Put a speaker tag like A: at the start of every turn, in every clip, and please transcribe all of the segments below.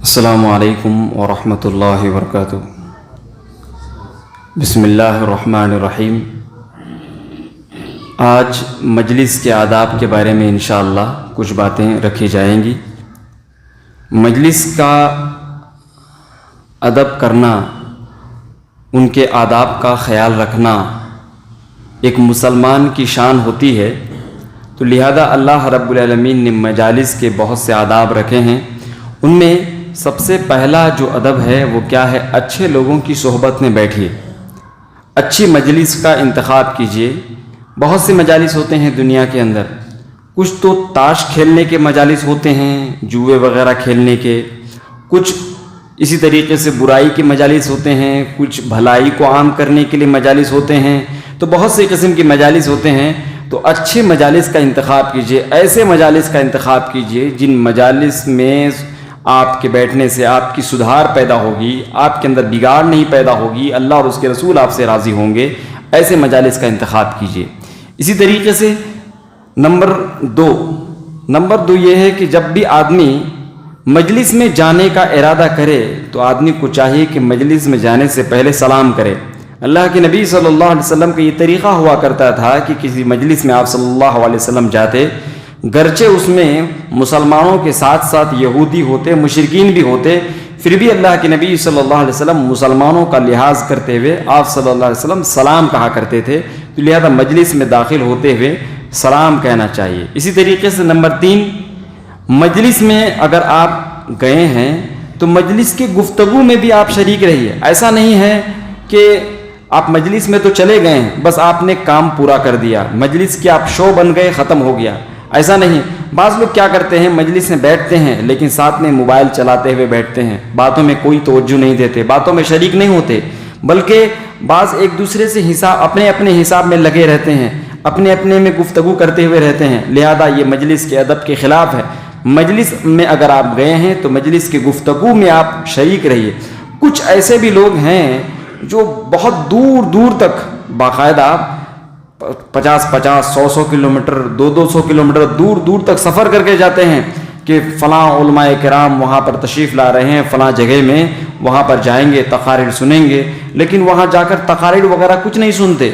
A: السلام علیکم ورحمۃ اللہ وبرکاتہ۔ بسم اللہ الرحمن الرحیم۔ آج مجلس کے آداب کے بارے میں انشاءاللہ کچھ باتیں رکھی جائیں گی۔ مجلس کا ادب کرنا، ان کے آداب کا خیال رکھنا ایک مسلمان کی شان ہوتی ہے، تو لہذا اللہ رب العالمین نے مجالس کے بہت سے آداب رکھے ہیں۔ ان میں سب سے پہلا جو ادب ہے وہ کیا ہے؟ اچھے لوگوں کی صحبت میں بیٹھیے، اچھی مجلس کا انتخاب کیجیے۔ بہت سے مجالس ہوتے ہیں دنیا کے اندر، کچھ تو تاش کھیلنے کے مجالس ہوتے ہیں، جوئے وغیرہ کھیلنے کے، کچھ اسی طریقے سے برائی کے مجالس ہوتے ہیں، کچھ بھلائی کو عام کرنے کے لیے مجالس ہوتے ہیں، تو بہت سے قسم کی مجالس ہوتے ہیں۔ تو اچھے مجالس کا انتخاب کیجیے، ایسے مجالس کا انتخاب کیجیے جن مجالس میں آپ کے بیٹھنے سے آپ کی سدھار پیدا ہوگی، آپ کے اندر بگاڑ نہیں پیدا ہوگی، اللہ اور اس کے رسول آپ سے راضی ہوں گے، ایسے مجالس کا انتخاب کیجیے۔ اسی طریقے سے نمبر دو یہ ہے کہ جب بھی آدمی مجلس میں جانے کا ارادہ کرے تو آدمی کو چاہیے کہ مجلس میں جانے سے پہلے سلام کرے۔ اللہ کے نبی صلی اللہ علیہ وسلم کا یہ طریقہ ہوا کرتا تھا کہ کسی مجلس میں آپ صلی اللہ علیہ وسلم جاتے، گرچہ اس میں مسلمانوں کے ساتھ ساتھ یہودی ہوتے، مشرکین بھی ہوتے، پھر بھی اللہ کے نبی صلی اللہ علیہ وسلم مسلمانوں کا لحاظ کرتے ہوئے آپ صلی اللہ علیہ وسلم سلام کہا کرتے تھے، تو لہذا مجلس میں داخل ہوتے ہوئے سلام کہنا چاہیے۔ اسی طریقے سے نمبر 3، مجلس میں اگر آپ گئے ہیں تو مجلس کی گفتگو میں بھی آپ شریک رہیے۔ ایسا نہیں ہے کہ آپ مجلس میں تو چلے گئے ہیں، بس آپ نے کام پورا کر دیا، مجلس کے آپ شو بن گئے، ختم ہو گیا، ایسا نہیں۔ بعض لوگ کیا کرتے ہیں، مجلس میں بیٹھتے ہیں لیکن ساتھ میں موبائل چلاتے ہوئے بیٹھتے ہیں، باتوں میں کوئی توجہ نہیں دیتے، باتوں میں شریک نہیں ہوتے، بلکہ بعض ایک دوسرے سے اپنے اپنے حساب میں لگے رہتے ہیں، اپنے اپنے میں گفتگو کرتے ہوئے رہتے ہیں، لہذا یہ مجلس کے ادب کے خلاف ہے۔ مجلس میں اگر آپ گئے ہیں تو مجلس کی گفتگو میں آپ شریک رہیے۔ کچھ ایسے بھی لوگ ہیں جو بہت دور دور تک باقاعدہ 50 100 کلومیٹر 200 کلومیٹر دور دور تک سفر کر کے جاتے ہیں کہ فلاں علماء کرام وہاں پر تشریف لا رہے ہیں، فلاں جگہ میں، وہاں پر جائیں گے، تقاریر سنیں گے، لیکن وہاں جا کر تقاریر وغیرہ کچھ نہیں سنتے،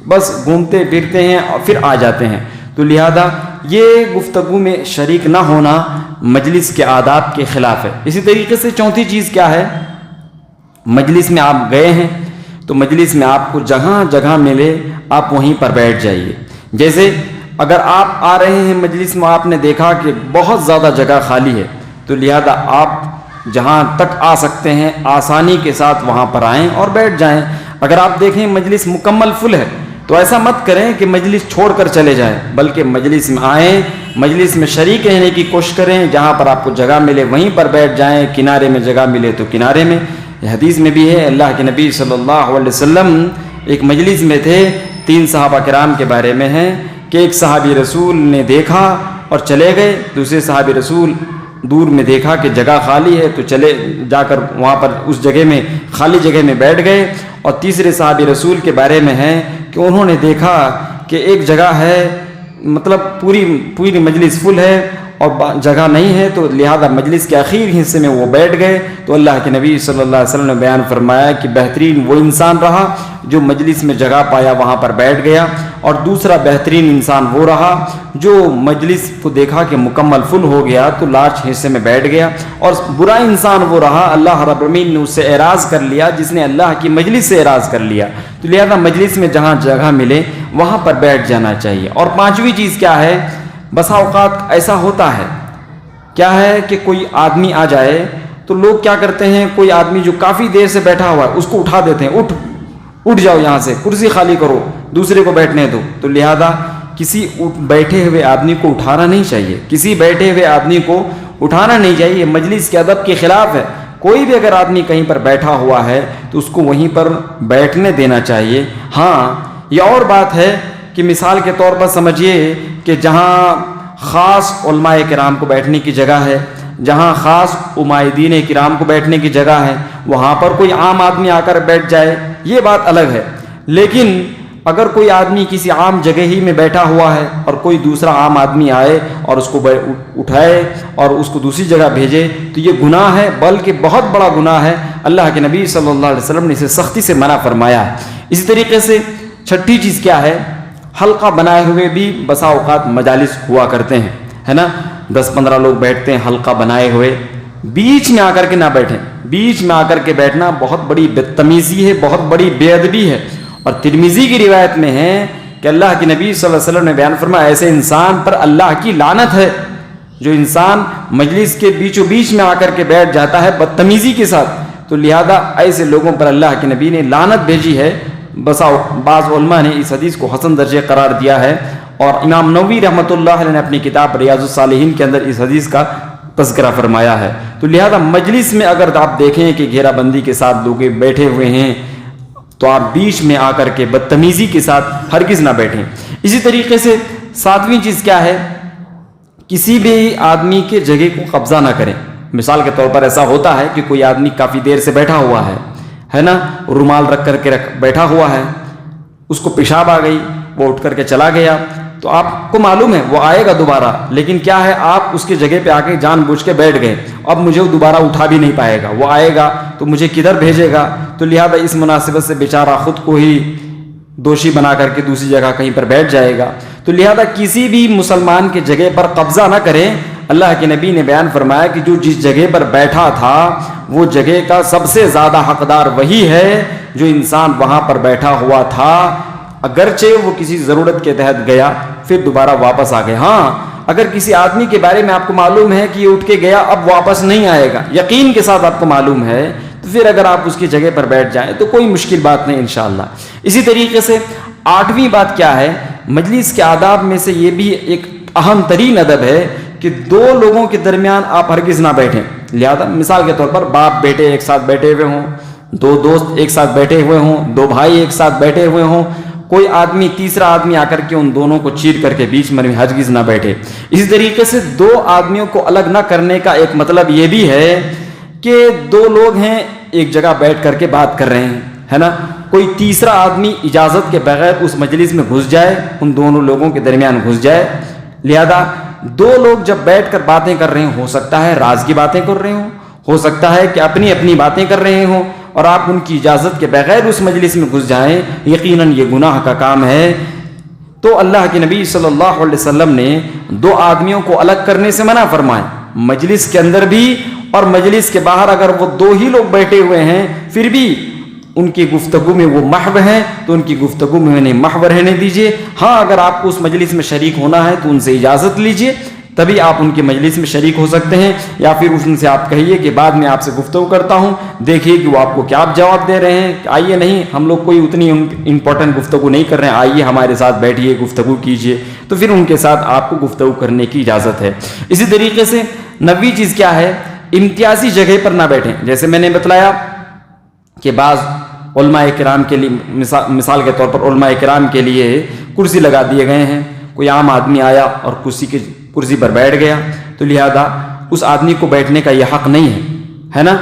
A: بس گھومتے پھرتے ہیں اور پھر آ جاتے ہیں۔ تو لہذا یہ گفتگو میں شریک نہ ہونا مجلس کے آداب کے خلاف ہے۔ اسی طریقے سے چوتھی چیز کیا ہے؟ مجلس میں آپ گئے ہیں تو مجلس میں آپ کو جہاں جگہ ملے آپ وہیں پر بیٹھ جائیے۔ جیسے اگر آپ آ رہے ہیں مجلس میں، آپ نے دیکھا کہ بہت زیادہ جگہ خالی ہے، تو لہذا آپ جہاں تک آ سکتے ہیں آسانی کے ساتھ وہاں پر آئیں اور بیٹھ جائیں۔ اگر آپ دیکھیں مجلس مکمل فل ہے تو ایسا مت کریں کہ مجلس چھوڑ کر چلے جائیں، بلکہ مجلس میں آئیں، مجلس میں شریک رہنے کی کوشش کریں، جہاں پر آپ کو جگہ ملے وہیں پر بیٹھ جائیں، کنارے میں جگہ ملے تو کنارے میں۔ یہ حدیث میں بھی ہے، اللہ کے نبی صلی اللہ علیہ وسلم ایک مجلس میں تھے، 3 صحابہ کرام کے بارے میں ہے کہ ایک صحابی رسول نے دیکھا اور چلے گئے، دوسرے صحابی رسول دور میں دیکھا کہ جگہ خالی ہے تو چلے جا کر وہاں پر اس جگہ میں خالی جگہ میں بیٹھ گئے، اور تیسرے صحابی رسول کے بارے میں ہے کہ انہوں نے دیکھا کہ ایک جگہ ہے، مطلب پوری مجلس فل ہے اور جگہ نہیں ہے، تو لہذا مجلس کے آخر حصے میں وہ بیٹھ گئے۔ تو اللہ کے نبی صلی اللہ علیہ وسلم نے بیان فرمایا کہ بہترین وہ انسان رہا جو مجلس میں جگہ پایا وہاں پر بیٹھ گیا، اور دوسرا بہترین انسان وہ رہا جو مجلس کو دیکھا کہ مکمل فل ہو گیا تو لاسٹ حصے میں بیٹھ گیا، اور برا انسان وہ رہا اللہ رب العالمین نے اس سے اعراض کر لیا جس نے اللہ کی مجلس سے اعراض کر لیا۔ تو لہذا مجلس میں جہاں جگہ ملے وہاں پر بیٹھ جانا چاہیے۔ اور 5ویں چیز کیا ہے؟ بسا اوقات ایسا ہوتا ہے کیا ہے کہ کوئی آدمی آ جائے تو لوگ کیا کرتے ہیں، کوئی آدمی جو کافی دیر سے بیٹھا ہوا ہے اس کو اٹھا دیتے ہیں، اٹھ جاؤ یہاں سے، کرسی خالی کرو، دوسرے کو بیٹھنے دو۔ تو لہذا کسی بیٹھے ہوئے آدمی کو اٹھانا نہیں چاہیے، کسی بیٹھے ہوئے آدمی کو اٹھانا نہیں چاہیے، مجلس کے ادب کے خلاف ہے۔ کوئی بھی اگر آدمی کہیں پر بیٹھا ہوا ہے تو اس کو وہیں پر بیٹھنے دینا چاہیے۔ ہاں یہ اور بات ہے کہ مثال کے طور پر سمجھیے کہ جہاں خاص علماء کرام کو بیٹھنے کی جگہ ہے، جہاں خاص عمائدین کرام کو بیٹھنے کی جگہ ہے، وہاں پر کوئی عام آدمی آ کر بیٹھ جائے، یہ بات الگ ہے۔ لیکن اگر کوئی آدمی کسی عام جگہ ہی میں بیٹھا ہوا ہے اور کوئی دوسرا عام آدمی آئے اور اس کو اٹھائے اور اس کو دوسری جگہ بھیجے تو یہ گناہ ہے، بلکہ بہت بڑا گناہ ہے۔ اللہ کے نبی صلی اللہ علیہ وسلم نے اسے سختی سے منع فرمایا ہے۔ اسی طریقے سے چھٹی چیز کیا ہے؟ حلقہ بنائے ہوئے بھی بسا اوقات مجالس ہوا کرتے ہیں، ہے نا، 10-15 لوگ بیٹھتے ہیں حلقہ بنائے ہوئے، بیچ میں آ کر کے نہ بیٹھیں۔ بیچ میں آ کر کے بیٹھنا بہت بڑی بدتمیزی ہے، بہت بڑی بے ادبی ہے۔ اور ترمذی کی روایت میں ہے کہ اللہ کے نبی صلی اللہ علیہ وسلم نے بیان فرمایا ایسے انسان پر اللہ کی لعنت ہے جو انسان مجلس کے بیچوں بیچ میں آ کر کے بیٹھ جاتا ہے بدتمیزی کے ساتھ، تو لہذا ایسے لوگوں پر اللہ کے نبی نے لعنت بھیجی ہے۔ بعض علماء نے اس حدیث کو حسن درجے قرار دیا ہے، اور امام نووی رحمۃ اللہ علیہ نے اپنی کتاب ریاض الصالحین کے اندر اس حدیث کا تذکرہ فرمایا ہے۔ تو لہذا مجلس میں اگر آپ دیکھیں کہ گھیرا بندی کے ساتھ لوگ بیٹھے ہوئے ہیں تو آپ بیچ میں آ کر کے بدتمیزی کے ساتھ ہرگز نہ بیٹھیں۔ اسی طریقے سے 7ویں چیز کیا ہے؟ کسی بھی آدمی کے جگہ کو قبضہ نہ کریں۔ مثال کے طور پر ایسا ہوتا ہے کہ کوئی آدمی کافی دیر سے بیٹھا ہوا ہے نا، رومال رکھ کر کے بیٹھا ہوا ہے، اس کو پیشاب آ گئی، وہ اٹھ کر کے چلا گیا، تو آپ کو معلوم ہے وہ آئے گا دوبارہ، لیکن کیا ہے آپ اس کی جگہ پہ آ کے جان بوجھ کے بیٹھ گئے، اب مجھے وہ دوبارہ اٹھا بھی نہیں پائے گا، وہ آئے گا تو مجھے کدھر بھیجے گا؟ تو لہذا اس مناسبت سے بیچارہ خود کو ہی دوشی بنا کر کے دوسری جگہ کہیں پر بیٹھ جائے گا۔ تو لہذا کسی بھی مسلمان کے جگہ پر قبضہ نہ کریں۔ اللہ کے نبی نے بیان فرمایا کہ جو جس جگہ پر بیٹھا تھا وہ جگہ کا سب سے زیادہ حقدار وہی ہے جو انسان وہاں پر بیٹھا ہوا تھا، اگرچہ وہ کسی ضرورت کے تحت گیا پھر دوبارہ واپس آ گیا۔ ہاں، اگر کسی آدمی کے بارے میں آپ کو معلوم ہے کہ یہ اٹھ کے گیا اب واپس نہیں آئے گا، یقین کے ساتھ آپ کو معلوم ہے، تو پھر اگر آپ اس کی جگہ پر بیٹھ جائیں تو کوئی مشکل بات نہیں انشاءاللہ۔ اسی طریقے سے 8ویں بات کیا ہے؟ مجلس کے آداب میں سے یہ بھی ایک اہم ترین ادب ہے کہ 2 لوگوں کے درمیان آپ ہرگز نہ بیٹھیں۔ لہذا مثال کے طور پر باپ بیٹے ایک ساتھ بیٹھے ہوئے ہوں، 2 دوست ایک ساتھ بیٹھے ہوئے ہوں، 2 بھائی ایک ساتھ بیٹھے ہوئے ہوں، کوئی آدمی تیسرا آدمی آ کر کے ان دونوں کو چیر کر کے بیچ میں ہرگز نہ بیٹھے۔ اسی طریقے سے 2 آدمیوں کو الگ نہ کرنے کا ایک مطلب یہ بھی ہے کہ 2 لوگ ہیں ایک جگہ بیٹھ کر کے بات کر رہے ہیں، ہے نا، کوئی تیسرا آدمی اجازت کے بغیر اس مجلس میں گھس جائے، ان دونوں لوگوں کے درمیان گھس جائے۔ لہذا 2 لوگ جب بیٹھ کر باتیں کر رہے ہیں، ہو سکتا ہے راز کی باتیں کر رہے ہوں، ہو سکتا ہے کہ اپنی اپنی باتیں کر رہے ہوں، اور آپ ان کی اجازت کے بغیر اس مجلس میں گھس جائیں، یقیناً یہ گناہ کا کام ہے۔ تو اللہ کے نبی صلی اللہ علیہ وسلم نے 2 آدمیوں کو الگ کرنے سے منع فرمایا، مجلس کے اندر بھی اور مجلس کے باہر۔ اگر وہ 2 ہی لوگ بیٹھے ہوئے ہیں پھر بھی ان کی گفتگو میں وہ محو ہیں تو ان کی گفتگو میں انہیں محو رہنے دیجیے۔ ہاں، اگر آپ کو اس مجلس میں شریک ہونا ہے تو ان سے اجازت لیجیے، تبھی آپ ان کے مجلس میں شریک ہو سکتے ہیں، یا پھر ان سے آپ کہیے کہ بعد میں آپ سے گفتگو کرتا ہوں، دیکھیے کہ وہ آپ کو کیا جواب دے رہے ہیں۔ آئیے، نہیں ہم لوگ کوئی اتنی امپورٹنٹ گفتگو نہیں کر رہے ہیں، آئیے ہمارے ساتھ بیٹھیے، گفتگو کیجیے، تو پھر ان کے ساتھ آپ کو گفتگو کرنے کی اجازت ہے۔ اسی طریقے سے 9ویں چیز کیا ہے؟ امتیازی جگہ پر نہ بیٹھیں۔ جیسے میں نے بتلایا کہ بعض علماء کرام کے لیے مثال کے طور پر علماء کرام کے لیے کرسی لگا دیے گئے ہیں، کوئی عام آدمی آیا اور کرسی پر بیٹھ گیا، تو لہذا اس آدمی کو بیٹھنے کا یہ حق نہیں ہے نا۔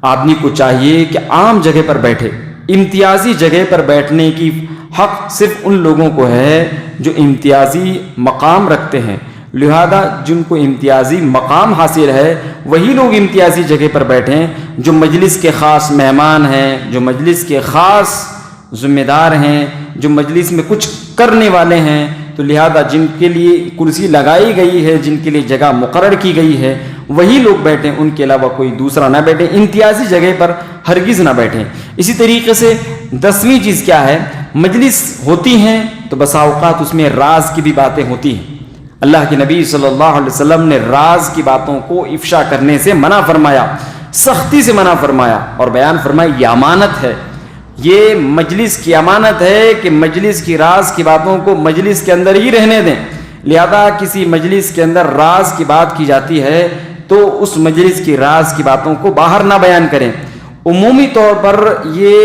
A: آدمی کو چاہیے کہ عام جگہ پر بیٹھے۔ امتیازی جگہ پر بیٹھنے کی حق صرف ان لوگوں کو ہے جو امتیازی مقام رکھتے ہیں، لہذا جن کو امتیازی مقام حاصل ہے وہی لوگ امتیازی جگہ پر بیٹھیں۔ جو مجلس کے خاص مہمان ہیں، جو مجلس کے خاص ذمہ دار ہیں، جو مجلس میں کچھ کرنے والے ہیں، تو لہذا جن کے لیے کرسی لگائی گئی ہے، جن کے لیے جگہ مقرر کی گئی ہے، وہی لوگ بیٹھیں، ان کے علاوہ کوئی دوسرا نہ بیٹھے۔ امتیازی جگہ پر ہرگز نہ بیٹھیں۔ اسی طریقے سے 10ویں چیز کیا ہے؟ مجلس ہوتی ہیں تو بسا اوقات اس میں راز کی بھی باتیں ہوتی ہیں۔ اللہ کے نبی صلی اللہ علیہ وسلم نے راز کی باتوں کو افشا کرنے سے منع فرمایا، سختی سے منع فرمایا، اور بیان فرمایا یہ امانت ہے، یہ مجلس کی امانت ہے کہ مجلس کی راز کی باتوں کو مجلس کے اندر ہی رہنے دیں۔ لہذا کسی مجلس کے اندر راز کی بات کی جاتی ہے تو اس مجلس کی راز کی باتوں کو باہر نہ بیان کریں۔ عمومی طور پر یہ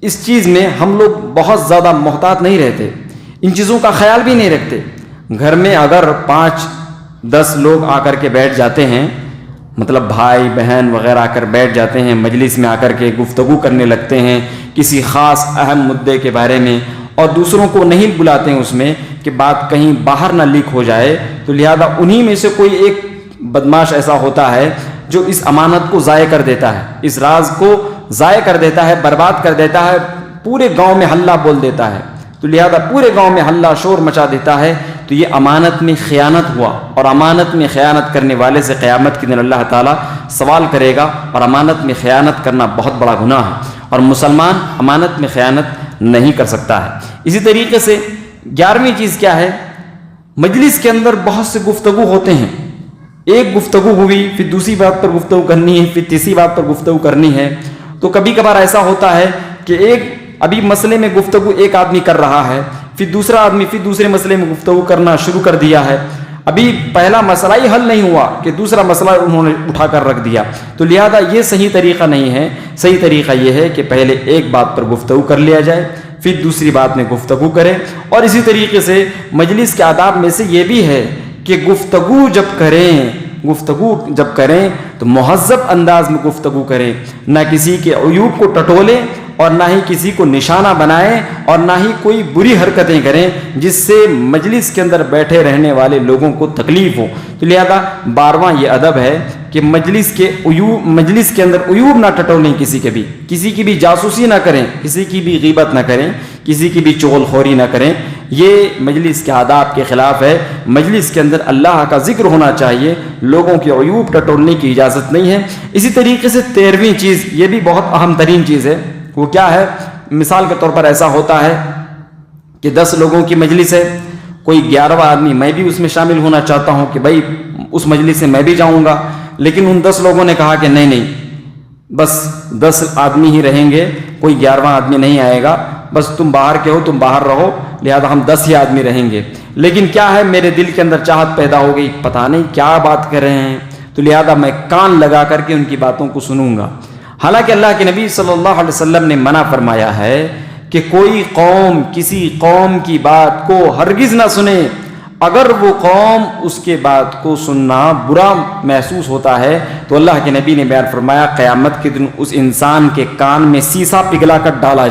A: اس چیز میں ہم لوگ بہت زیادہ محتاط نہیں رہتے، ان چیزوں کا خیال بھی نہیں رکھتے۔ گھر میں اگر 5-10 لوگ آ کر کے بیٹھ جاتے ہیں، مطلب بھائی بہن وغیرہ آ کر بیٹھ جاتے ہیں، مجلس میں آ کر کے گفتگو کرنے لگتے ہیں کسی خاص اہم مدعے کے بارے میں، اور دوسروں کو نہیں بلاتے ہیں اس میں کہ بات کہیں باہر نہ لیک ہو جائے، تو لہذا انہی میں سے کوئی ایک بدماش ایسا ہوتا ہے جو اس امانت کو ضائع کر دیتا ہے، اس راز کو ضائع کر دیتا ہے، برباد کر دیتا ہے، پورے گاؤں میں ہلہ بول دیتا ہے، تو لہذا پورے گاؤں میں ہلہ شور مچا دیتا ہے، تو یہ امانت میں خیانت ہوا، اور امانت میں خیانت کرنے والے سے قیامت کے دن اللہ تعالیٰ سوال کرے گا، اور امانت میں خیانت کرنا بہت بڑا گناہ ہے، اور مسلمان امانت میں خیانت نہیں کر سکتا ہے۔ اسی طریقے سے 11ویں چیز کیا ہے؟ مجلس کے اندر بہت سے گفتگو ہوتے ہیں، ایک گفتگو ہوئی، پھر دوسری بات پر گفتگو کرنی ہے، پھر تیسری بات پر گفتگو کرنی ہے، تو کبھی کبھار ایسا ہوتا ہے کہ ایک ابھی مسئلے میں گفتگو ایک آدمی کر رہا ہے، پھر دوسرا آدمی پھر دوسرے مسئلے میں گفتگو کرنا شروع کر دیا ہے، ابھی پہلا مسئلہ ہی حل نہیں ہوا کہ دوسرا مسئلہ انہوں نے اٹھا کر رکھ دیا، تو لہذا یہ صحیح طریقہ نہیں ہے۔ صحیح طریقہ یہ ہے کہ پہلے ایک بات پر گفتگو کر لیا جائے، پھر دوسری بات میں گفتگو کریں، اور اسی طریقے سے مجلس کے آداب میں سے یہ بھی ہے کہ گفتگو جب کریں تو مہذب انداز میں گفتگو کریں، نہ کسی کے عیوب کو ٹٹولیں اور نہ ہی کسی کو نشانہ بنائیں، اور نہ ہی کوئی بری حرکتیں کریں جس سے مجلس کے اندر بیٹھے رہنے والے لوگوں کو تکلیف ہو۔ تو لہذا 12واں یہ ادب ہے کہ مجلس کے اندر عیوب نہ ٹٹولیں، کسی کی بھی جاسوسی نہ کریں، کسی کی بھی غیبت نہ کریں، کسی کی بھی چغل خوری نہ کریں، یہ مجلس کے آداب کے خلاف ہے۔ مجلس کے اندر اللہ کا ذکر ہونا چاہیے، لوگوں کے عیوب ٹٹولنے کی اجازت نہیں ہے۔ اسی طریقے سے 13ویں چیز، یہ بھی بہت اہم ترین چیز ہے، وہ کیا ہے؟ مثال کے طور پر ایسا ہوتا ہے کہ 10 لوگوں کی مجلس ہے، کوئی 11واں آدمی میں بھی اس میں شامل ہونا چاہتا ہوں کہ بھائی اس مجلس سے میں بھی جاؤں گا، لیکن ان 10 لوگوں نے کہا کہ نہیں، بس 10 آدمی ہی رہیں گے، کوئی 11واں آدمی نہیں آئے گا، بس تم باہر کے ہو، تم باہر رہو، لہذا ہم 10 ہی آدمی رہیں گے۔ لیکن کیا ہے، میرے دل کے اندر چاہت پیدا ہو گئی، پتہ نہیں کیا بات کر رہے ہیں، تو لہذا میں کان لگا کر کے ان کی باتوں کو سنوں گا۔ حالانکہ اللہ کے نبی صلی اللہ علیہ وسلم نے منع فرمایا ہے کہ کوئی قوم کسی قوم کی بات کو ہرگز نہ سنے، اگر وہ قوم اس کے بات کو سننا برا محسوس ہوتا ہے تو اللہ کے نبی نے بیان فرمایا قیامت کے دن اس انسان کے کان میں سیسا پگھلا کر ڈالا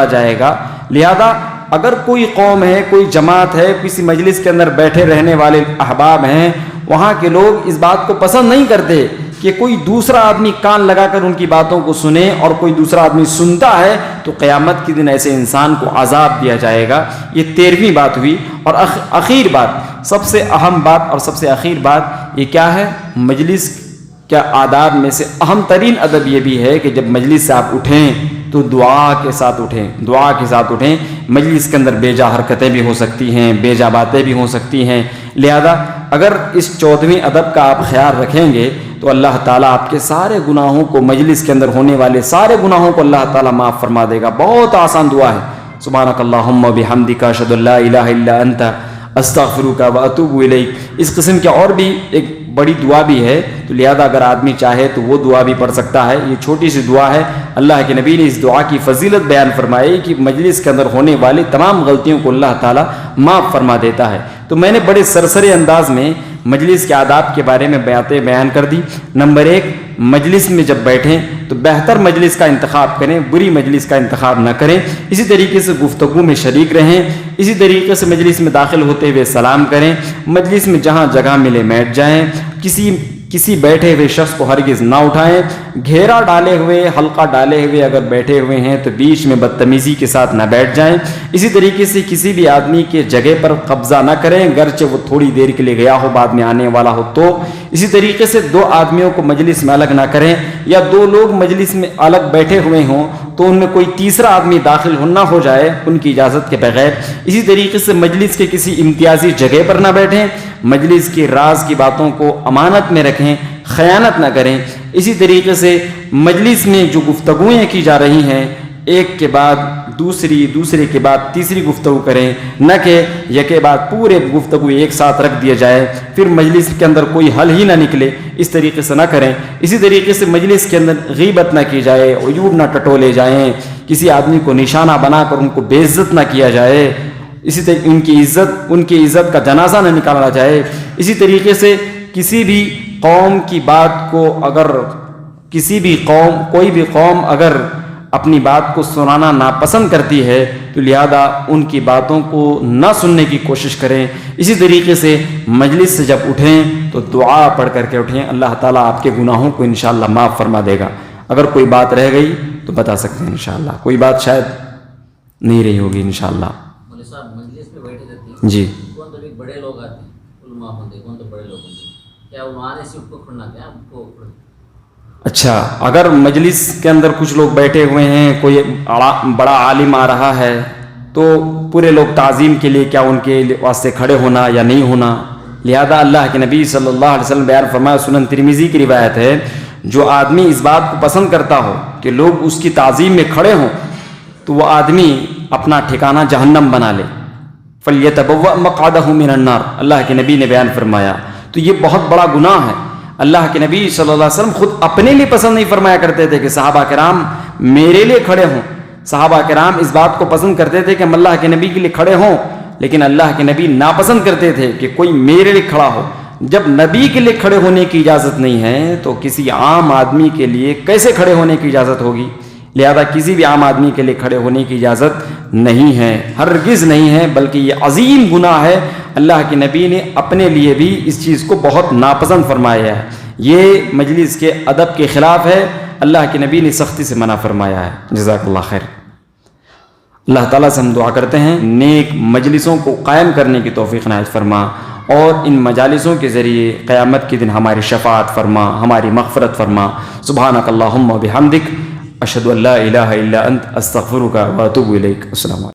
A: جائے گا۔ لہذا اگر کوئی قوم ہے، کوئی جماعت ہے، کسی مجلس کے اندر بیٹھے رہنے والے احباب ہیں، وہاں کے لوگ اس بات کو پسند نہیں کرتے کہ کوئی دوسرا آدمی کان لگا کر ان کی باتوں کو سنے، اور کوئی دوسرا آدمی سنتا ہے تو قیامت کے دن ایسے انسان کو عذاب دیا جائے گا۔ یہ 13ویں بات ہوئی۔ اور اخیر بات، سب سے اہم بات اور سب سے اخیر بات یہ کیا ہے؟ مجلس کے آداب میں سے اہم ترین ادب یہ بھی ہے کہ جب مجلس سے آپ اٹھیں تو دعا کے ساتھ اٹھیں۔ مجلس کے اندر بے جا حرکتیں بھی ہو سکتی ہیں، بے جا باتیں بھی ہو سکتی ہیں، لہذا اگر اس 14ویں ادب کا آپ خیال رکھیں گے تو اللہ تعالیٰ آپ کے سارے گناہوں کو، مجلس کے اندر ہونے والے سارے گناہوں کو اللہ تعالیٰ معاف فرما دے گا۔ بہت آسان دعا ہے، سبحانک اللہم بحمدک اشہد ان لا الہ الا انت استغفرک واتوب الیک۔ اس قسم کی اور بھی ایک بڑی دعا بھی ہے، تو لہذا اگر آدمی چاہے تو وہ دعا بھی پڑھ سکتا ہے۔ یہ چھوٹی سی دعا ہے، اللہ کے نبی نے اس دعا کی فضیلت بیان فرمائی کہ مجلس کے اندر ہونے والی تمام غلطیوں کو اللہ تعالیٰ معاف فرما دیتا ہے۔ تو میں نے بڑے سرسرے انداز میں مجلس کے آداب کے بارے میں باتیں بیان کر دی۔ نمبر 1، مجلس میں جب بیٹھیں تو بہتر مجلس کا انتخاب کریں، بری مجلس کا انتخاب نہ کریں۔ اسی طریقے سے گفتگو میں شریک رہیں، اسی طریقے سے مجلس میں داخل ہوتے ہوئے سلام کریں، مجلس میں جہاں جگہ ملے بیٹھ جائیں، کسی بیٹھے ہوئے شخص کو ہرگز نہ اٹھائیں، گھیرا ڈالے ہوئے، حلقہ ڈالے ہوئے اگر بیٹھے ہوئے ہیں تو بیچ میں بدتمیزی کے ساتھ نہ بیٹھ جائیں۔ اسی طریقے سے کسی بھی آدمی کے جگہ پر قبضہ نہ کریں، گرچہ وہ تھوڑی دیر کے لیے گیا ہو، بعد میں آنے والا ہو تو۔ اسی طریقے سے 2 آدمیوں کو مجلس میں الگ نہ کریں، یا 2 لوگ مجلس میں الگ بیٹھے ہوئے ہوں تو ان میں کوئی تیسرا آدمی داخل نہ ہو جائے ان کی اجازت کے بغیر۔ اسی طریقے سے مجلس کے کسی امتیازی جگہ پر نہ بیٹھیں، مجلس کے راز کی باتوں کو امانت میں رکھیں، خیانت نہ کریں۔ اسی طریقے سے مجلس میں جو گفتگویں کی جا رہی ہیں، ایک کے بعد دوسرے کے بعد تیسری گفتگو کریں، نہ کہ یکے بعد پورے گفتگو ایک ساتھ رکھ دیا جائے، پھر مجلس کے اندر کوئی حل ہی نہ نکلے، اس طریقے سے نہ کریں۔ اسی طریقے سے مجلس کے اندر غیبت نہ کی جائے، عیوب نہ ٹٹولے جائیں، کسی آدمی کو نشانہ بنا کر ان کو بے عزت نہ کیا جائے، اسی طرح ان کی عزت کا جنازہ نہ نکالا جائے۔ اسی طریقے سے کسی بھی قوم کی بات کو اگر کوئی بھی قوم اگر اپنی بات کو سنانا ناپسند کرتی ہے تو لہذا ان کی باتوں کو نہ سننے کی کوشش کریں۔ اسی طریقے سے مجلس سے جب اٹھیں تو دعا پڑھ کر کے اٹھیں، اللہ تعالیٰ آپ کے گناہوں کو انشاءاللہ معاف فرما دے گا۔ اگر کوئی بات رہ گئی تو بتا سکتے ہیں انشاءاللہ، کوئی بات شاید نہیں رہی ہوگی انشاءاللہ۔
B: مولوی صاحب مجلس میں بیٹھے رہتے ہیں
A: جی
B: کون تو بھی بڑے لوگ آتے ہیں، علماء ہوتے کون تو بڑے لوگ ہوتے ہیں، کیا وہ آنے سے ان کو کھڑنا کیا ان کو
A: اچھا، اگر مجلس کے اندر کچھ لوگ بیٹھے ہوئے ہیں، کوئی بڑا عالم آ رہا ہے تو پورے لوگ تعظیم کے لیے کیا ان کے واسطے کھڑے ہونا یا نہیں ہونا؟ لہذا اللہ کے نبی صلی اللہ علیہ وسلم بیان فرمایا، سنن ترمذی کی روایت ہے، جو آدمی اس بات کو پسند کرتا ہو کہ لوگ اس کی تعظیم میں کھڑے ہوں تو وہ آدمی اپنا ٹھکانہ جہنم بنا لے۔ فَلْيَتَبَوَّأْ مَقْعَدَهُ مِنَ النَّارِ، اللہ کے نبی نے بیان فرمایا۔ تو یہ بہت بڑا گناہ ہے۔ اللہ کے نبی صلی اللہ علیہ وسلم خود اپنے لیے پسند نہیں فرمایا کرتے تھے کہ صحابہ کرام میرے لیے کھڑے ہوں۔ صحابہ کرام اس بات کو پسند کرتے تھے کہ ہم اللہ کے نبی کے لیے کھڑے ہوں، لیکن اللہ کے نبی ناپسند کرتے تھے کہ کوئی میرے لیے کھڑا ہو۔ جب نبی کے لیے کھڑے ہونے کی اجازت نہیں ہے تو کسی عام آدمی کے لیے کیسے کھڑے ہونے کی اجازت ہوگی؟ لہذا کسی بھی عام آدمی کے لیے کھڑے ہونے کی اجازت نہیں ہے، ہرگز نہیں ہے، بلکہ یہ عظیم گناہ ہے۔ اللہ کے نبی نے اپنے لیے بھی اس چیز کو بہت ناپسند فرمایا ہے۔ یہ مجلس کے ادب کے خلاف ہے، اللہ کے نبی نے سختی سے منع فرمایا ہے۔ جزاک اللہ خیر۔ اللہ تعالیٰ سے ہم دعا کرتے ہیں نیک مجلسوں کو قائم کرنے کی توفیق عنایت فرما، اور ان مجالسوں کے ذریعے قیامت کے دن ہماری شفاعت فرما، ہماری مغفرت فرما۔ سبحانک اللہم و بحمدک، اشہد ان لا الہ الا انت، استغفرک و اتوب الیک۔ السلام علیکم۔